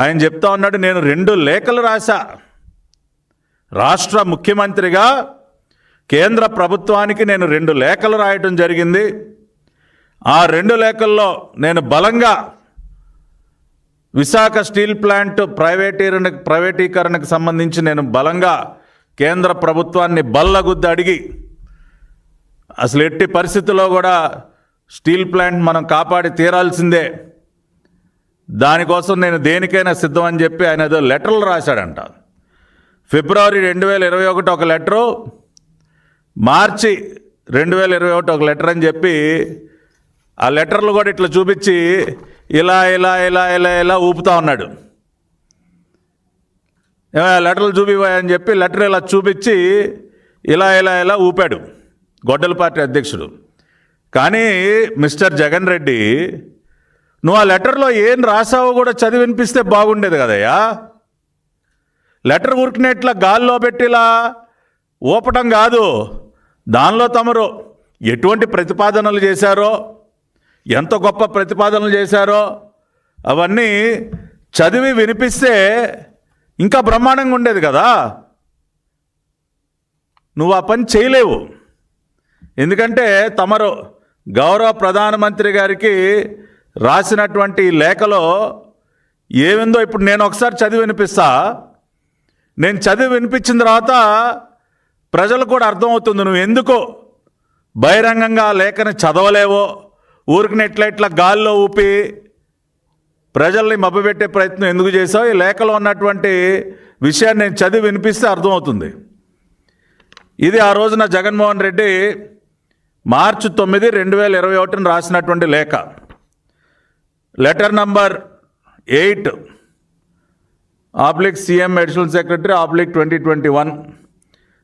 ఆయన చెప్తా ఉన్నాడు, నేను 2 లేఖలు రాశా రాష్ట్ర ముఖ్యమంత్రిగా కేంద్ర ప్రభుత్వానికి. నేను 2 లేఖలు రాయటం జరిగింది. ఆ 2 లేఖల్లో నేను బలంగా విశాఖ స్టీల్ ప్లాంట్ ప్రైవేటీకరణకు సంబంధించి నేను బలంగా కేంద్ర ప్రభుత్వాన్ని బల్లగుద్ది అడిగి, అసలు ఎట్టి పరిస్థితుల్లో కూడా స్టీల్ ప్లాంట్ మనం కాపాడి తీరాల్సిందే, దానికోసం నేను దేనికైనా సిద్ధం అని చెప్పి ఆయన ఏదో లెటర్లు రాశాడంట. ఫిబ్రవరి 2021 ఒక లెటరు, మార్చి 2021 ఒక లెటర్ అని చెప్పి ఆ లెటర్లు కూడా ఇట్లా చూపించి ఇలా ఇలా ఇలా ఇలా ఇలా ఊపుతా ఉన్నాడు. లెటర్లు చూపిపోయాయని చెప్పి లెటర్ ఇలా చూపించి ఇలా ఇలా ఇలా ఊపాడు గొడ్డల పార్టీ అధ్యక్షుడు. కానీ మిస్టర్ జగన్ రెడ్డి, నువ్వు ఆ లెటర్లో ఏం రాసావో కూడా చదివి వినిపిస్తే బాగుండేది కదయ్యా. లెటర్ ఉరికినట్లా గాల్లో పెట్టిలా ఊపటం కాదు, దానిలో తమరు ఎటువంటి ప్రతిపాదనలు చేశారో, ఎంత గొప్ప ప్రతిపాదనలు చేశారో అవన్నీ చదివి వినిపిస్తే ఇంకా బ్రహ్మాండంగా ఉండేది కదా. నువ్వు ఆ పని చేయలేవు. ఎందుకంటే తమరు గౌరవ ప్రధానమంత్రి గారికి రాసినటువంటి లేఖలో ఏమిందో ఇప్పుడు నేను ఒకసారి చదివి వినిపిస్తా. నేను చదివి వినిపించిన తర్వాత ప్రజలకు కూడా అర్థమవుతుంది నువ్వు ఎందుకో బహిరంగంగా ఆ లేఖని చదవలేవో, ఊరికి ఇట్లా గాల్లో ఊపి ప్రజల్ని మభ్యపెట్టే ప్రయత్నం ఎందుకు చేసావు. ఈ లేఖలో ఉన్నటువంటి విషయాన్ని నేను చదివి వినిపిస్తే అర్థమవుతుంది. ఇది ఆ రోజున జగన్మోహన్ రెడ్డి మార్చి 9, 2021 రాసినటువంటి లేఖ. Letter number 8/CM Additional Secretary /2021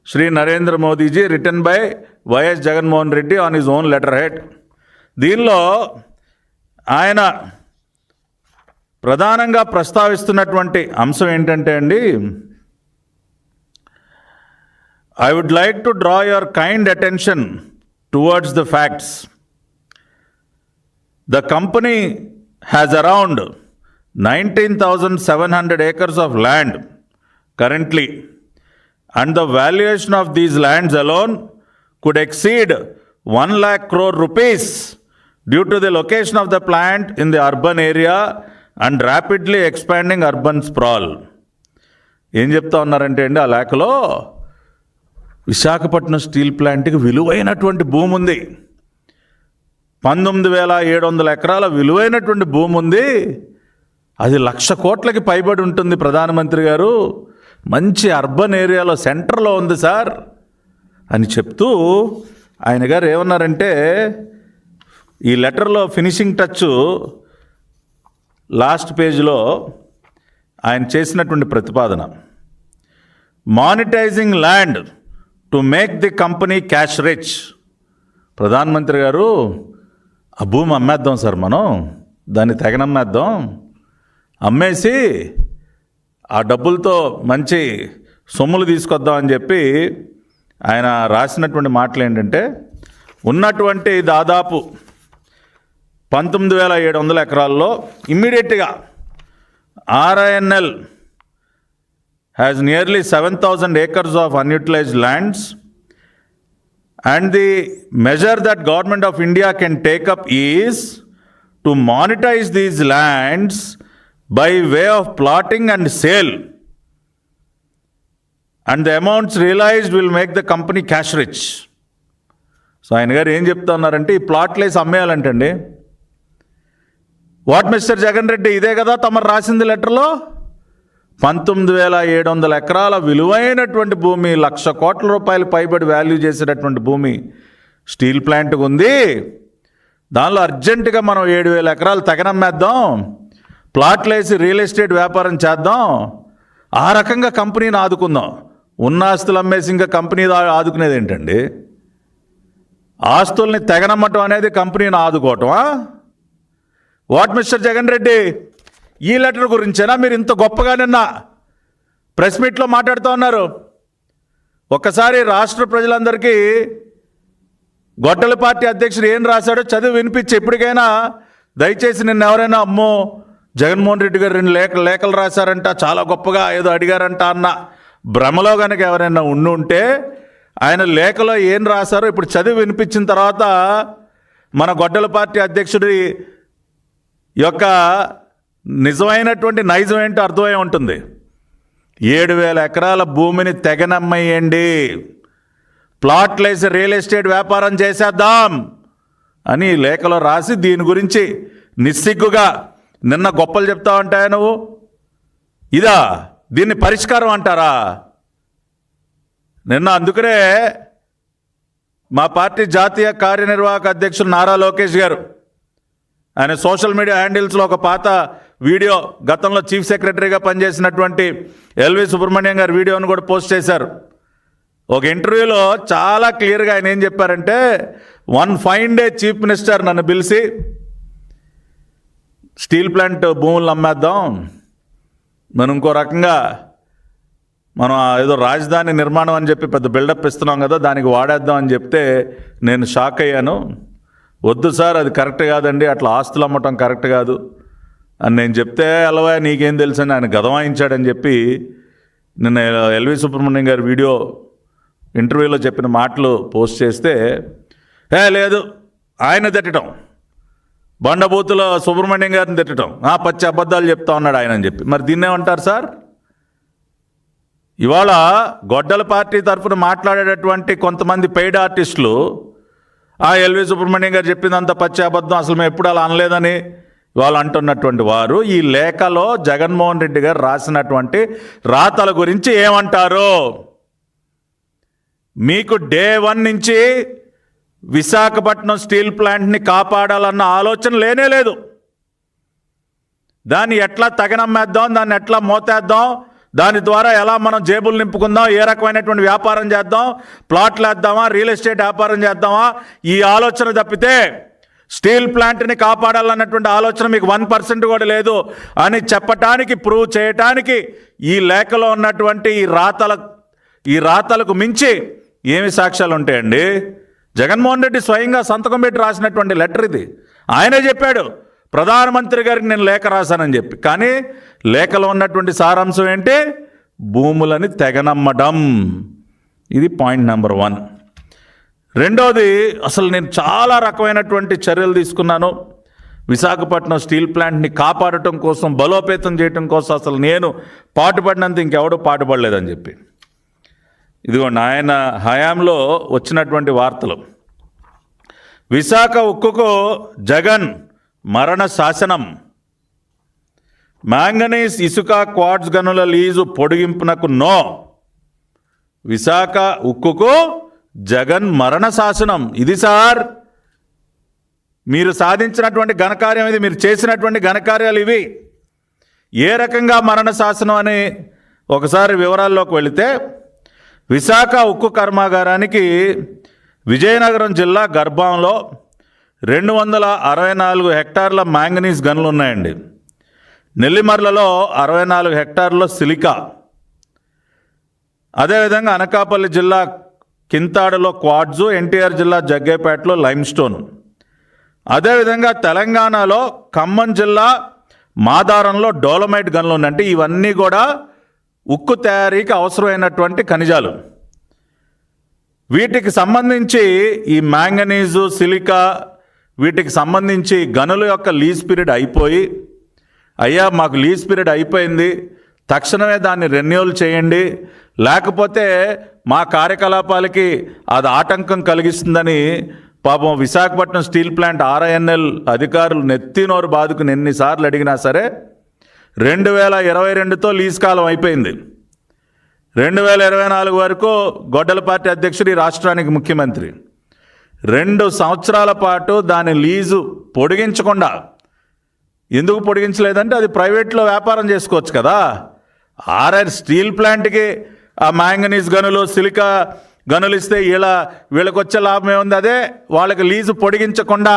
Shri Narendra Modi ji, written by YS Jaganmohan Reddy on his own letterhead. దీనిలో ఆయన ప్రధానంగా ప్రస్తావిస్తున్నటువంటి అంశం ఏంటంటే అండి, I would like to draw your kind attention towards the facts. The company has around 19,700 acres of land currently, and the valuation of these lands alone could exceed 1 lakh crore rupees due to the location of the plant in the urban area and rapidly expanding urban sprawl. ఏం చెప్తా ఉన్నారంటే అండి, ఆ లేఖలో Visakhapatnam steel ప్లాంట్కి విలువైనటువంటి భూమి ఉంది. 19,700 ఎకరాల విలువైనటువంటి భూమి ఉంది. అది 1,00,000 కోట్లకి పైబడి ఉంటుంది. ప్రధానమంత్రి గారు, మంచి అర్బన్ ఏరియాలో సెంటర్లో ఉంది సార్ అని చెప్తూ ఆయన గారు ఏమన్నారంటే, ఈ లెటర్లో ఫినిషింగ్ టచ్ లాస్ట్ పేజ్లో ఆయన చేసినటువంటి ప్రతిపాదన, monetising land to make the company cash rich. ప్రధానమంత్రి గారు, ఆ భూమి అమ్మేద్దాం సార్, మనం దాన్ని తెగనమ్మేద్దాం, అమ్మేసి ఆ డబ్బులతో మంచి సొమ్ములు తీసుకొద్దాం అని చెప్పి ఆయన రాసినటువంటి మాటలు ఏంటంటే, ఉన్నటువంటి దాదాపు 19,700 ఎకరాల్లో ఇమ్మీడియట్గా RINL has nearly 7,000 acres of unutilized lands, and the measure that Government of India can take up is to monetize these lands by way of plotting and sale, and the amounts realized will make the company cash rich. So ఆయన గారు ఏం చెప్తా ఉన్నారంటే, ఈ ప్లాట్లు వేసి అమ్మేయాలంటండి. What mister Jagan Reddy, ఇదే కదా తమరు రాసింది లెటర్లో. 19,700 ఎకరాల విలువైనటువంటి భూమి, 1,00,000 కోట్ల రూపాయలు పైబడి వాల్యూ చేసేటటువంటి భూమి స్టీల్ ప్లాంట్కి ఉంది. దానిలో అర్జెంటుగా మనం 7,000 ఎకరాలు తెగనమ్మేద్దాం, ప్లాట్లు వేసి రియల్ ఎస్టేట్ వ్యాపారం చేద్దాం, ఆ రకంగా కంపెనీని ఆదుకుందాం. ఉన్న ఆస్తులు అమ్మేసి ఇంకా కంపెనీ ఆదుకునేది ఏంటండి? ఆస్తుల్ని తెగనమ్మటం అనేది కంపెనీని ఆదుకోవటమా? వాట్ మిస్టర్ జగన్ రెడ్డి, ఈ లెటర్ గురించేనా మీరు ఇంత గొప్పగా నిన్న ప్రెస్ మీట్లో మాట్లాడుతూ ఉన్నారు? ఒక్కసారి రాష్ట్ర ప్రజలందరికీ గొడ్డల పార్టీ అధ్యక్షుడు ఏం రాశాడో చదివి వినిపించి, ఎప్పటికైనా దయచేసి నిన్న ఎవరైనా అమ్మో జగన్మోహన్ రెడ్డి గారు 2 లేఖలు రాశారంట, చాలా గొప్పగా ఏదో అడిగారంట అన్న భ్రమలో కనుక ఎవరైనా ఉంటే ఆయన లేఖలో ఏం రాశారో ఇప్పుడు చదివి వినిపించిన తర్వాత మన గొడ్డల పార్టీ అధ్యక్షుడి యొక్క నిజమైనటువంటి నైజం ఏంటో అర్థమై ఉంటుంది. 7,000 ఎకరాల భూమిని తెగనమ్మేయండి, ప్లాట్లేసి రియల్ ఎస్టేట్ వ్యాపారం చేసేద్దాం అని లేఖలో రాసి దీని గురించి నిస్సిగ్గుగా నిన్న గొప్పలు చెప్తా ఉంటాయా నువ్వు? ఇదా దీన్ని పరిష్కారం అంటారా? నిన్న అందుకనే మా పార్టీ జాతీయ కార్యనిర్వాహక అధ్యక్షులు నారా లోకేష్ గారు ఆయన సోషల్ మీడియా హ్యాండిల్స్లో ఒక పాత వీడియో, గతంలో చీఫ్ సెక్రటరీగా పనిచేసినటువంటి ఎల్వి సుబ్రహ్మణ్యం గారి వీడియోను కూడా పోస్ట్ చేశారు. ఒక ఇంటర్వ్యూలో చాలా క్లియర్గా ఆయన ఏం చెప్పారంటే, one fine day chief minister నన్ను పిలిచి స్టీల్ ప్లాంట్ భూములను అమ్మేద్దాం, మనం ఇంకో రకంగా మనం ఏదో రాజధాని నిర్మాణం అని చెప్పి పెద్ద బిల్డప్ ఇస్తున్నాం కదా, దానికి వాడేద్దాం అని చెప్తే నేను షాక్ అయ్యాను. వద్దు సార్, అది కరెక్ట్ కాదండి, అట్లా ఆస్తులు అమ్మటం కరెక్ట్ కాదు అని నేను చెప్తే, అలవా నీకేం తెలుసు అని ఆయన గదవాయించాడని చెప్పి నిన్న ఎల్వి సుబ్రహ్మణ్యం గారి వీడియో ఇంటర్వ్యూలో చెప్పిన మాటలు పోస్ట్ చేస్తే, లేదు ఆయన తిట్టడం, బండబూతులో సుబ్రహ్మణ్యం గారిని తిట్టడం, పచ్చి అబద్ధాలు చెప్తా ఉన్నాడు ఆయన అని చెప్పి. మరి దీన్ని ఏమంటారు సార్? ఇవాళ గొడ్డల పార్టీ తరఫున మాట్లాడేటటువంటి కొంతమంది పెయిడ్ ఆర్టిస్టులు ఎల్వి సుబ్రహ్మణ్యం గారు చెప్పిందంత పచ్చి అబద్ధం, అసలు మేము ఎప్పుడు అలా అనలేదని వాళ్ళు అంటున్నటువంటి వారు ఈ లేఖలో జగన్మోహన్ రెడ్డి గారు రాసినటువంటి రాతల గురించి ఏమంటారు? మీకు డే 1 నుంచి విశాఖపట్నం స్టీల్ ప్లాంట్ని కాపాడాలన్న ఆలోచన లేనే లేదు. దాన్ని ఎట్లా తగనమ్మేద్దాం, దాన్ని ఎట్లా మోతేద్దాం, దాని ద్వారా ఎలా మనం జేబులు నింపుకుందాం, ఏ రకమైనటువంటి వ్యాపారం చేద్దాం, ప్లాట్లు వేద్దామా, రియల్ ఎస్టేట్ వ్యాపారం చేద్దామా, ఈ ఆలోచన తప్పితే స్టీల్ ప్లాంట్ని కాపాడాలన్నటువంటి ఆలోచన మీకు 1% కూడా లేదు అని చెప్పటానికి, ప్రూవ్ చేయటానికి ఈ లేఖలో ఉన్నటువంటి ఈ రాతలకు మించి ఏమి సాక్ష్యాలు ఉంటాయండి? జగన్మోహన్ రెడ్డి స్వయంగా సంతకం పెట్టి రాసినటువంటి లెటర్ ఇది. ఆయనే చెప్పాడు ప్రధానమంత్రి గారికి నేను లేఖ రాశానని చెప్పి. కానీ లేఖలో ఉన్నటువంటి సారాంశం ఏంటి? భూములని తెగనమ్మడం. ఇది పాయింట్ నెంబర్ 1. రెండోది, అసలు నేను చాలా రకమైనటువంటి చర్యలు తీసుకున్నాను విశాఖపట్నం స్టీల్ ప్లాంట్ని కాపాడటం కోసం, బలోపేతం చేయటం కోసం. అసలు నేను పాటుపడినంత ఇంకెవడూ పాటుపడలేదని చెప్పి. ఇదిగోండి ఆయన హయాంలో వచ్చినటువంటి వార్తలు. విశాఖ ఉక్కుకు జగన్ మరణ శాసనం. మ్యాంగనీస్ ఇసుక క్వార్ట్జ్ గనుల లీజు పొడిగింపునకు నో. విశాఖ ఉక్కుకు జగన్ మరణ శాసనం. ఇది సార్ మీరు సాధించినటువంటి ఘనకార్యం, ఇది మీరు చేసినటువంటి ఘనకార్యాలు ఇవి. ఏ రకంగా మరణ శాసనం అని ఒకసారి వివరాల్లోకి వెళితే, విశాఖ ఉక్కు కర్మాగారానికి విజయనగరం జిల్లా గర్భంలో 264 హెక్టార్ల మ్యాంగనీస్ గనులు ఉన్నాయండి. నెల్లిమర్లలో 64 హెక్టార్ల సిలికా. అదేవిధంగా అనకాపల్లి జిల్లా కింతాడలో క్వార్ట్జు, ఎన్టీఆర్ జిల్లా జగ్గేపేటలో లైమ్ స్టోన్. అదేవిధంగా తెలంగాణలో ఖమ్మం జిల్లా మాదారంలో డోలమైట్ గనులు ఉన్నాయి. అంటే ఇవన్నీ కూడా ఉక్కు తయారీకి అవసరమైనటువంటి ఖనిజాలు. వీటికి సంబంధించి ఈ మ్యాంగనీజు, సిలికా వీటికి సంబంధించి గనుల యొక్క లీజ్ పీరియడ్ అయిపోయి, అయ్యా మాకు లీజ్ పీరియడ్ అయిపోయింది, తక్షణమే దాన్ని రెన్యూవల్ చేయండి, లేకపోతే మా కార్యకలాపాలకి అది ఆటంకం కలిగిస్తుందని పాపం విశాఖపట్నం స్టీల్ ప్లాంట్ RINL అధికారులు నెత్తినోరు బాదుకుని ఎన్నిసార్లు అడిగినా సరే 2022తో లీజ్ కాలం అయిపోయింది. 2024 వరకు గొడ్డల పార్టీ అధ్యక్షుడు ఈ రాష్ట్రానికి ముఖ్యమంత్రి. 2 సంవత్సరాల పాటు దాని లీజు పొడిగించకుండా, ఎందుకు పొడిగించలేదంటే అది ప్రైవేట్లో వ్యాపారం చేసుకోవచ్చు కదా. స్టీల్ ప్లాంట్కి ఆ మ్యాంగనీస్ గనులు, సిలికా గనులు ఇస్తే వీళ్ళకి వచ్చే లాభం ఏముంది? అదే వాళ్ళకి లీజు పొడిగించకుండా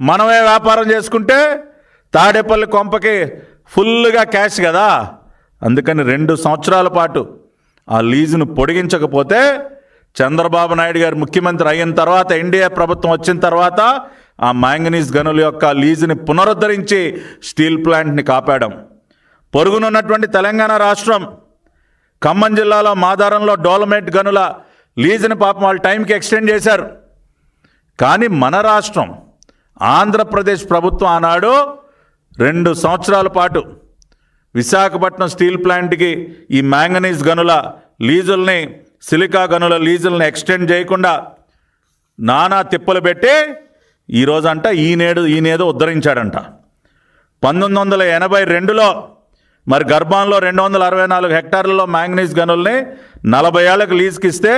మనమే వ్యాపారం చేసుకుంటే తాడేపల్లి కొంపకి ఫుల్గా క్యాష్ కదా. అందుకని 2 సంవత్సరాల పాటు ఆ లీజును పొడిగించకపోతే చంద్రబాబు నాయుడు గారు ముఖ్యమంత్రి అయిన తర్వాత, ఎన్డీఏ ప్రభుత్వం వచ్చిన తర్వాత ఆ మ్యాంగనీస్ గనుల యొక్క లీజుని పునరుద్ధరించి స్టీల్ ప్లాంట్ని కాపాడాం. పొరుగునున్నటువంటి తెలంగాణ రాష్ట్రం ఖమ్మం జిల్లాలో మాదారంలో డోలమైట్ గనుల లీజుని పాపం వాళ్ళ టైంకి ఎక్స్టెండ్ చేశారు. కానీ మన రాష్ట్రం ఆంధ్రప్రదేశ్ ప్రభుత్వం ఆనాడు 2 సంవత్సరాల పాటు విశాఖపట్నం స్టీల్ ప్లాంట్కి ఈ మ్యాంగనీస్ గనుల లీజుల్ని, సిలికా గనుల లీజుల్ని ఎక్స్టెండ్ చేయకుండా నానా తిప్పలు పెట్టి ఈరోజంట ఈయనేదో ఉద్ధరించాడంట. 1982లో మరి గర్భంలో 264 హెక్టార్లలో మ్యాంగనీస్ గనుల్ని 40 ఏళ్ళకు లీజుకి ఇస్తే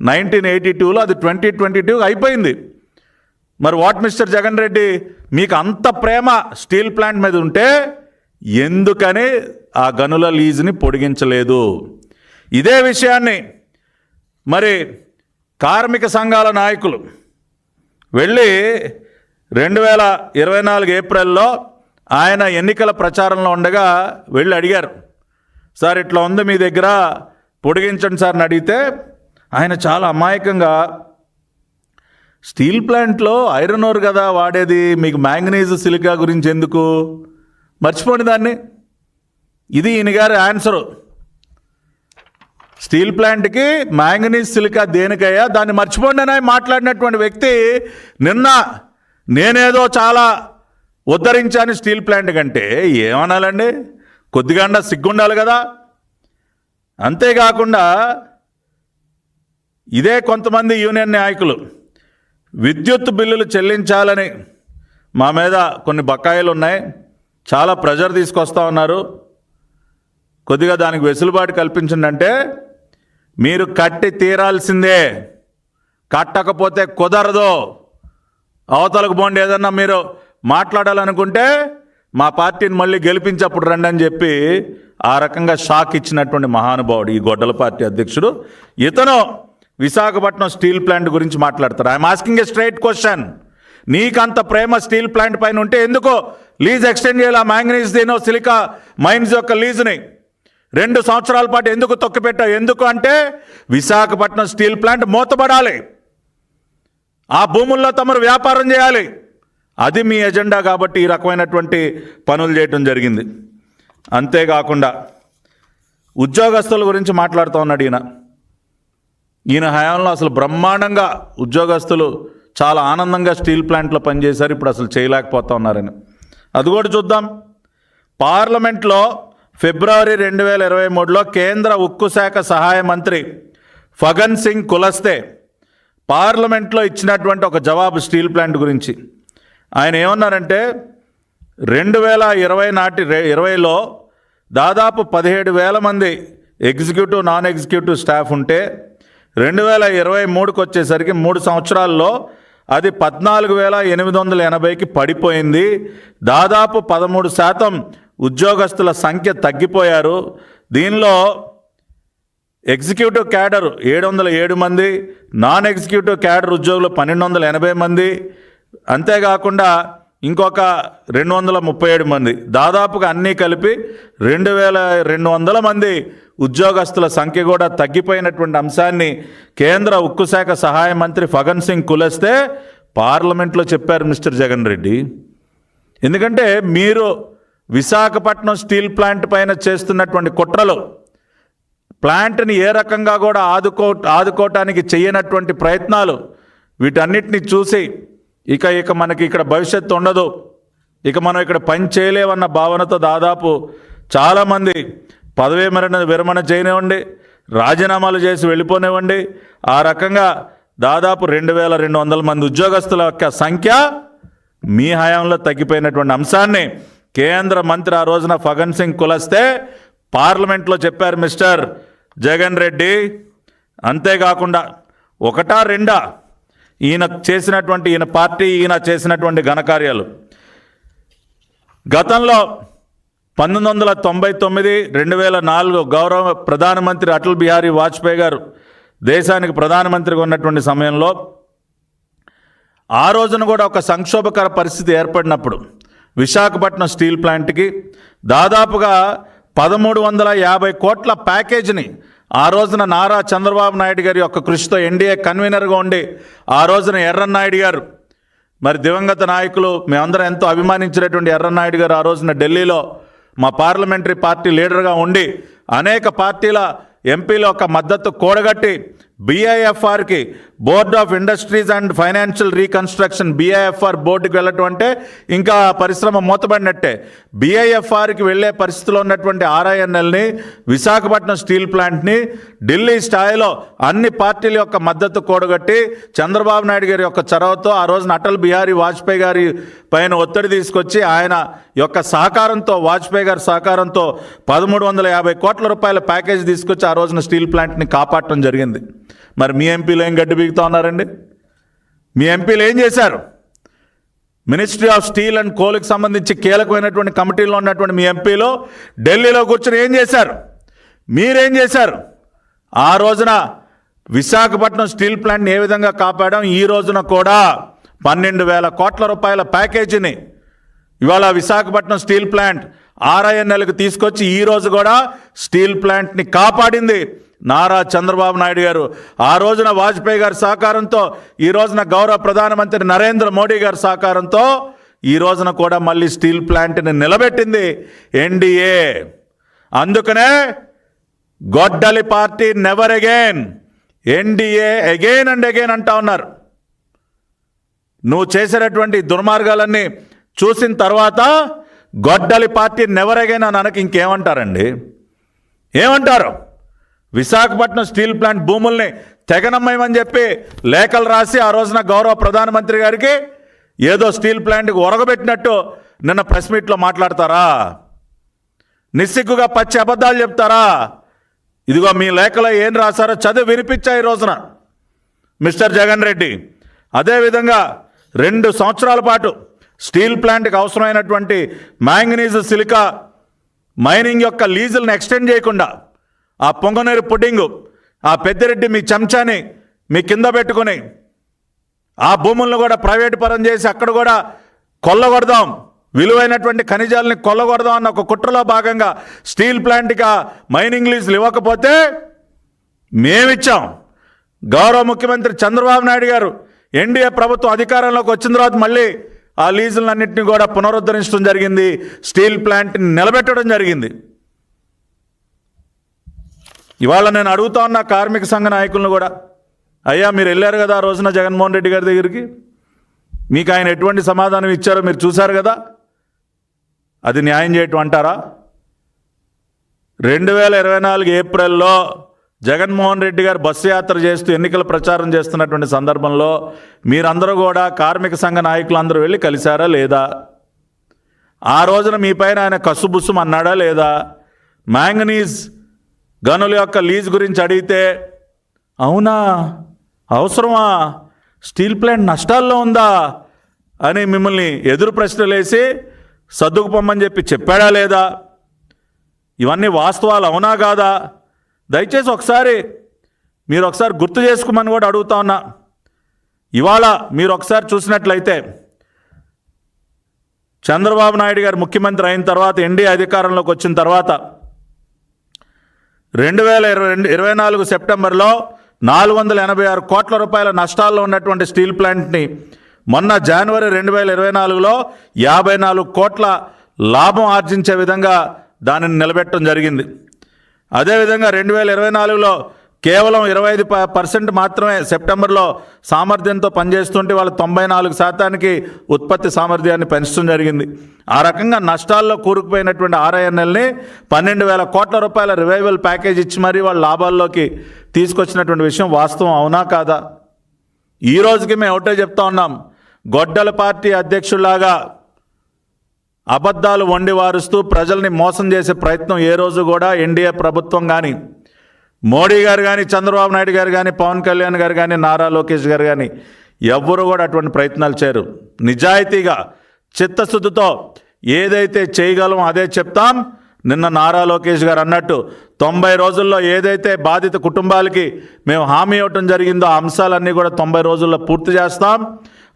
1982లో అది 2022 అయిపోయింది. మరి వాట్ మిస్టర్ జగన్ రెడ్డి, మీకు అంత ప్రేమ స్టీల్ ప్లాంట్ మీద ఉంటే ఎందుకని ఆ గనుల లీజుని పొడిగించలేదు? ఇదే విషయాన్ని మరి కార్మిక సంఘాల నాయకులు వెళ్ళి 2024 ఏప్రిల్లో ఆయన ఎన్నికల ప్రచారంలో ఉండగా వెళ్ళి అడిగారు, సార్ ఇట్లా ఉంది మీ దగ్గర పొడిగించండి సార్ అని అడిగితే ఆయన చాలా అమాయకంగా, స్టీల్ ప్లాంట్లో ఐరన్ ఓర్ కదా వాడేది, మీకు మ్యాంగనీస్ సిలికా గురించి ఎందుకు, మర్చిపోండి దాన్ని. ఇది ఈయన గారి ఆన్సరు. స్టీల్ ప్లాంట్కి మ్యాంగనీస్ సిలికా దేనికయ్యా, దాన్ని మర్చిపోండి అని మాట్లాడినటువంటి వ్యక్తి నిన్న నేనేదో చాలా ఉద్ధరించాను స్టీల్ ప్లాంట్ కంటే ఏమనాలండి? కొద్దిగా సిగ్గుండాలి కదా. అంతేకాకుండా ఇదే కొంతమంది యూనియన్ నాయకులు విద్యుత్ బిల్లులు చెల్లించాలని మా మీద కొన్ని బకాయిలు ఉన్నాయి, చాలా ప్రెజర్ తీసుకొస్తా ఉన్నారు, కొద్దిగా దానికి వెసులుబాటు కల్పించండి అంటే, మీరు కట్టి తీరాల్సిందే, కట్టకపోతే కుదరదు, అవతలకు పోండి, ఏదన్నా మీరు మాట్లాడాలనుకుంటే మా పార్టీని మళ్ళీ గెలిపించప్పుడు రండి అని చెప్పి ఆ రకంగా షాక్ ఇచ్చినటువంటి మహానుభావుడు ఈ గొడ్డల పార్టీ అధ్యక్షుడు. ఇతను విశాఖపట్నం స్టీల్ ప్లాంట్ గురించి మాట్లాడతారు. I'm asking a straight question. నీకంత ప్రేమ స్టీల్ ప్లాంట్ పైన ఉంటే ఎందుకో లీజ్ ఎక్స్టెండ్ చేయాలి? ఆ మ్యాంగనీస్ దీనో సిలికా మైన్స్ యొక్క లీజుని 2 సంవత్సరాల పాటు ఎందుకు తొక్కిపెట్టావు? ఎందుకు అంటే విశాఖపట్నం స్టీల్ ప్లాంట్ మూతపడాలి, ఆ భూముల్లో తమరు వ్యాపారం చేయాలి, అది మీ ఎజెండా. కాబట్టి ఈ రకమైనటువంటి పనులు చేయటం జరిగింది. అంతేకాకుండా ఉద్యోగస్తుల గురించి మాట్లాడుతూ ఉన్నాడు ఈయన హయాంలో అసలు బ్రహ్మాండంగా ఉద్యోగస్తులు చాలా ఆనందంగా స్టీల్ ప్లాంట్లో పనిచేశారు, ఇప్పుడు అసలు చేయలేకపోతా ఉన్నారని. అది కూడా చూద్దాం. పార్లమెంట్లో ఫిబ్రవరి 2023లో కేంద్ర ఉక్కు శాఖ సహాయ మంత్రి ఫగన్ సింగ్ కులస్తే పార్లమెంట్లో ఇచ్చినటువంటి ఒక జవాబు స్టీల్ ప్లాంట్ గురించి. ఆయన ఏమన్నారంటే 2020లో దాదాపు 17,000 మంది ఎగ్జిక్యూటివ్ నాన్ ఎగ్జిక్యూటివ్ స్టాఫ్ ఉంటే 2023కి వచ్చేసరికి 3 సంవత్సరాల్లో అది 14,880కి పడిపోయింది. దాదాపు 13% ఉద్యోగస్తుల సంఖ్య తగ్గిపోయారు. దీనిలో ఎగ్జిక్యూటివ్ క్యాడర్ 707 మంది, నాన్ ఎగ్జిక్యూటివ్ క్యాడర్ ఉద్యోగులు 1,280 మంది, అంతేకాకుండా ఇంకొక 237 మంది, దాదాపుగా అన్నీ కలిపి 2,200 మంది ఉద్యోగస్తుల సంఖ్య కూడా తగ్గిపోయినటువంటి అంశాన్ని కేంద్ర ఉక్కు శాఖ సహాయ మంత్రి ఫగన్ సింగ్ కులస్తే పార్లమెంట్లో చెప్పారు మిస్టర్ జగన్ రెడ్డి. ఎందుకంటే మీరు విశాఖపట్నం స్టీల్ ప్లాంట్ పైన చేస్తున్నటువంటి కుట్రలు, ప్లాంట్ని ఏ రకంగా కూడా ఆదుకోవటానికి చేయనటువంటి ప్రయత్నాలు, వీటన్నిటిని చూసి ఇక మనకి ఇక్కడ భవిష్యత్తు ఉండదు, ఇక మనం ఇక్కడ పని చేయలేమన్న భావనతో దాదాపు చాలామంది పదవీ విరమణ చేయనివ్వండి, రాజీనామాలు చేసి వెళ్ళిపోనివ్వండి, ఆ రకంగా దాదాపు 2,200 మంది ఉద్యోగస్తుల యొక్క సంఖ్య మీ హయాంలో తగ్గిపోయినటువంటి అంశాన్ని కేంద్ర మంత్రి ఆ రోజున ఫగన్ సింగ్ కులస్తే పార్లమెంట్లో చెప్పారు మిస్టర్ జగన్ రెడ్డి. అంతేకాకుండా 1, 2 ఈయన పార్టీ చేసినటువంటి ఘనకార్యాలు. గతంలో 1999, 2004 గౌరవ ప్రధానమంత్రి అటల్ బిహారీ వాజ్పేయి గారు దేశానికి ప్రధానమంత్రిగా ఉన్నటువంటి సమయంలో ఆ రోజున కూడా ఒక సంక్షోభకర పరిస్థితి ఏర్పడినప్పుడు విశాఖపట్నం స్టీల్ ప్లాంట్కి దాదాపుగా 1,350 కోట్ల ప్యాకేజీని ఆ రోజున నారా చంద్రబాబు నాయుడు గారి యొక్క కృషితో ఎన్డీఏ కన్వీనర్గా ఉండి ఆ రోజున ఎర్రన్నాయుడు గారు మరి దివంగత నాయకులు మేమందరం ఎంతో అభిమానించినటువంటి ఎర్రన్నాయుడు గారు ఆ రోజున ఢిల్లీలో మా పార్లమెంటరీ పార్టీ లీడర్గా ఉండి అనేక పార్టీల ఎంపీల యొక్క మద్దతు కూడగట్టి BIFRకి board of industries and financial reconstruction BIFR బోర్డుకి వెళ్ళటం అంటే ఇంకా పరిశ్రమ మూతబడినట్టే. BIFRకి వెళ్ళే పరిస్థితిలో ఉన్నటువంటి RINLని, విశాఖపట్నం స్టీల్ ప్లాంట్ని ఢిల్లీ స్థాయిలో అన్ని పార్టీల యొక్క మద్దతు కూడగట్టి చంద్రబాబు నాయుడు గారి యొక్క చొరవతో ఆ రోజున అటల్ బిహారీ వాజ్పేయి గారి పైన ఒత్తిడి తీసుకొచ్చి ఆయన యొక్క సహకారంతో, వాజ్పేయి గారి సహకారంతో 1350 కోట్ల రూపాయల ప్యాకేజ్ తీసుకొచ్చి ఆ రోజున స్టీల్ ప్లాంట్ని కాపాడటం జరిగింది. మరి మీ ఎంపీలు ఏం గడ్డి బీగుతూ ఉన్నారండి? మీ ఎంపీలు ఏం చేశారు? మినిస్ట్రీ ఆఫ్ స్టీల్ అండ్ కోల్కి సంబంధించి కీలకమైనటువంటి కమిటీలో ఉన్నటువంటి మీ ఎంపీలు ఢిల్లీలో కూర్చొని ఏం చేశారు? మీరేం చేశారు? ఆ రోజున విశాఖపట్నం స్టీల్ ప్లాంట్ని ఏ విధంగా కాపాడాం, ఈ రోజున కూడా 12,000 కోట్ల రూపాయల ప్యాకేజీని ఇవాళ విశాఖపట్నం స్టీల్ ప్లాంట్ RINLకి తీసుకొచ్చి ఈ రోజు కూడా స్టీల్ ప్లాంట్ని కాపాడింది నారా చంద్రబాబు నాయుడు గారు. ఆ రోజున వాజ్పేయి గారి సహకారంతో, ఈ రోజున గౌరవ ప్రధానమంత్రి నరేంద్ర మోడీ గారి సహకారంతో ఈ రోజున కూడా మళ్ళీ స్టీల్ ప్లాంట్ని నిలబెట్టింది NDA. అందుకనే గొడ్డలి party never again, NDA again and again అంటా ఉన్నారు. నువ్వు చేసేటటువంటి దుర్మార్గాలన్నీ చూసిన తర్వాత గొడ్డలి పార్టీ నెవర్ అగైన్ అని అనక ఇంకేమంటారండి? ఏమంటారు? విశాఖపట్నం స్టీల్ ప్లాంట్ భూముల్ని తెగనమ్మేమని చెప్పి లేఖలు రాసి ఆ రోజున గౌరవ ప్రధానమంత్రి గారికి ఏదో స్టీల్ ప్లాంట్కి ఒరగబెట్టినట్టు నిన్న ప్రెస్ మీట్లో మాట్లాడతారా? నిస్సిగ్గుగా పచ్చి అబద్ధాలు చెప్తారా? ఇదిగో మీ లేఖలో ఏం రాశారో చదివి వినిపించా ఈ రోజున మిస్టర్ జగన్ రెడ్డి. అదేవిధంగా 2 సంవత్సరాల పాటు స్టీల్ ప్లాంట్కి అవసరమైనటువంటి మ్యాంగనీస్ సిలికా మైనింగ్ యొక్క లీజులను ఎక్స్టెండ్ చేయకుండా ఆ పొంగనూరు పుడ్డింగు, ఆ పెద్దిరెడ్డి మీ చెంచాని మీ కింద పెట్టుకుని ఆ భూములను కూడా ప్రైవేటు పరం చేసి అక్కడ కూడా కొల్లగొడదాం, విలువైనటువంటి ఖనిజాలని కొల్లగొడదాం అన్న ఒక కుట్రలో భాగంగా స్టీల్ ప్లాంట్కి ఆ మైనింగ్ లీజులు ఇవ్వకపోతే మేమిచ్చాం. గౌరవ ముఖ్యమంత్రి చంద్రబాబు నాయుడు గారు NDA ప్రభుత్వం అధికారంలోకి వచ్చిన తర్వాత మళ్ళీ ఆ లీజులన్నింటినీ కూడా పునరుద్ధరించడం జరిగింది, స్టీల్ ప్లాంట్ని నిలబెట్టడం జరిగింది. ఇవాళ నేను అడుగుతా ఉన్న కార్మిక సంఘ నాయకులను కూడా, అయ్యా మీరు వెళ్ళారు కదా ఆ రోజున జగన్మోహన్ రెడ్డి గారి దగ్గరికి, మీకు ఆయన ఎటువంటి సమాధానం ఇచ్చారో మీరు చూశారు కదా, అది న్యాయం చేయటం అంటారా? 2024 ఏప్రిల్లో జగన్మోహన్ రెడ్డి గారు బస్సు యాత్ర చేస్తూ ఎన్నికల ప్రచారం చేస్తున్నటువంటి సందర్భంలో మీరందరూ కూడా కార్మిక సంఘ నాయకులందరూ వెళ్ళి కలిశారా లేదా? ఆ రోజున మీ పైన ఆయన కసుబుస్సుం అన్నాడా లేదా? మ్యాంగనీస్ గనుల యొక్క లీజ్ గురించి అడిగితే అవునా, అవసరమా, స్టీల్ ప్లాంట్ నష్టాల్లో ఉందా అని మిమ్మల్ని ఎదురు ప్రశ్నలు వేసి సర్దుకుపోమ్మని చెప్పాడా లేదా? ఇవన్నీ వాస్తవాలు అవునా కాదా? దయచేసి మీరు ఒకసారి గుర్తు చేసుకోమని కూడా అడుగుతా ఉన్నా. ఇవాళ మీరు ఒకసారి చూసినట్లయితే చంద్రబాబు నాయుడు గారు ముఖ్యమంత్రి అయిన తర్వాత, NDA అధికారంలోకి వచ్చిన తర్వాత 2024 సెప్టెంబర్లో 486 కోట్ల రూపాయల నష్టాల్లో ఉన్నటువంటి స్టీల్ ప్లాంట్ని మొన్న జనవరి 2024లో 54 కోట్ల లాభం ఆర్జించే విధంగా దానిని నిలబెట్టడం జరిగింది. అదేవిధంగా 2024లో కేవలం 25% మాత్రమే సెప్టెంబర్లో సామర్థ్యంతో పనిచేస్తుంటే వాళ్ళు 94% ఉత్పత్తి సామర్థ్యాన్ని పెంచడం జరిగింది. ఆ రకంగా నష్టాల్లో కూరుకుపోయినటువంటి RINLని 12,000 కోట్ల రూపాయల రివైవల్ ప్యాకేజ్ ఇచ్చి మరీ వాళ్ళ లాభాల్లోకి తీసుకొచ్చినటువంటి విషయం వాస్తవం అవునా కాదా? ఈ రోజుకి మేము ఒకటే చెప్తా ఉన్నాం, గొడ్డల పార్టీ అధ్యక్షులాగా అబద్ధాలు వండి వారుస్తూ ప్రజల్ని మోసం చేసే ప్రయత్నం ఏ రోజు కూడా NDA ప్రభుత్వం కానీ, మోడీ గారు కానీ, చంద్రబాబు నాయుడు గారు కానీ, పవన్ కళ్యాణ్ గారు కానీ, నారా లోకేష్ గారు కానీ ఎవ్వరూ కూడా అటువంటి ప్రయత్నాలు చేయరు. నిజాయితీగా చిత్తశుద్ధితో ఏదైతే చేయగలం అదే చెప్తాం. నిన్న నారా లోకేష్ గారు అన్నట్టు 90 రోజుల్లో ఏదైతే బాధిత కుటుంబాలకి మేము హామీ ఇవ్వటం జరిగిందో ఆ అంశాలన్నీ కూడా 90 రోజుల్లో పూర్తి చేస్తాం.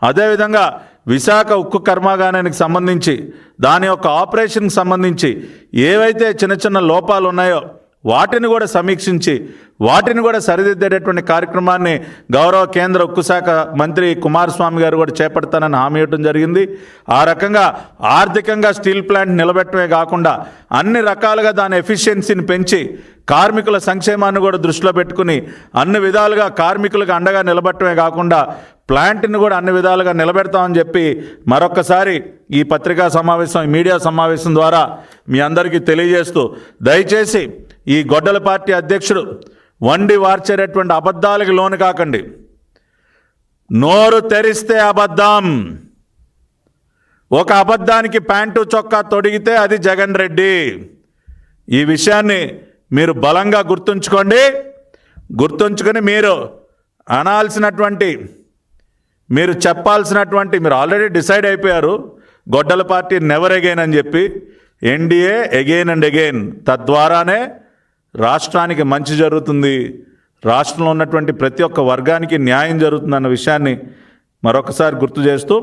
అదేవిధంగా విశాఖ ఉక్కు కర్మాగారానికి సంబంధించి దాని యొక్క ఆపరేషన్కి సంబంధించి ఏవైతే చిన్న చిన్న లోపాలు ఉన్నాయో వాటిని కూడా సమీక్షించి వాటిని కూడా సరిదిద్దేటటువంటి కార్యక్రమాన్ని గౌరవ కేంద్ర ఉక్కు శాఖ మంత్రి కుమారస్వామి గారు కూడా చేపడతానని హామీ ఇవ్వడం జరిగింది. ఆ రకంగా ఆర్థికంగా స్టీల్ ప్లాంట్ నిలబెట్టడమే కాకుండా అన్ని రకాలుగా దాని ఎఫిషియన్సీని పెంచి కార్మికుల సంక్షేమాన్ని కూడా దృష్టిలో పెట్టుకుని అన్ని విధాలుగా కార్మికులకు అండగా నిలబెట్టడమే కాకుండా ప్లాంట్ని కూడా అన్ని విధాలుగా నిలబెడతామని చెప్పి మరొక్కసారి ఈ పత్రికా సమావేశం, ఈ మీడియా సమావేశం ద్వారా మీ అందరికీ తెలియజేస్తూ, దయచేసి ఈ గొడ్డల పార్టీ అధ్యక్షుడు వండి వార్చేటటువంటి అబద్ధాలకు లోను కాకండి. నోరు తెరిస్తే అబద్ధం, ఒక అబద్ధానికి ప్యాంటు చొక్కా తొడిగితే అది జగన్ రెడ్డి. ఈ విషయాన్ని మీరు బలంగా గుర్తుంచుకొని మీరు అనాల్సినటువంటి, మీరు చెప్పాల్సినటువంటి, మీరు ఆల్రెడీ డిసైడ్ అయిపోయారు గొడ్డల పార్టీ నెవర్ అగైన్ అని చెప్పి. ఎన్డీఏ అగైన్ అండ్ అగైన్, తద్వారానే రాష్ట్రానికి మంచి జరుగుతుంది, రాష్ట్రంలో ఉన్నటువంటి ప్రతి ఒక్క వర్గానికి న్యాయం జరుగుతుందన్న విషయాన్ని మరొకసారి గుర్తు చేస్తూ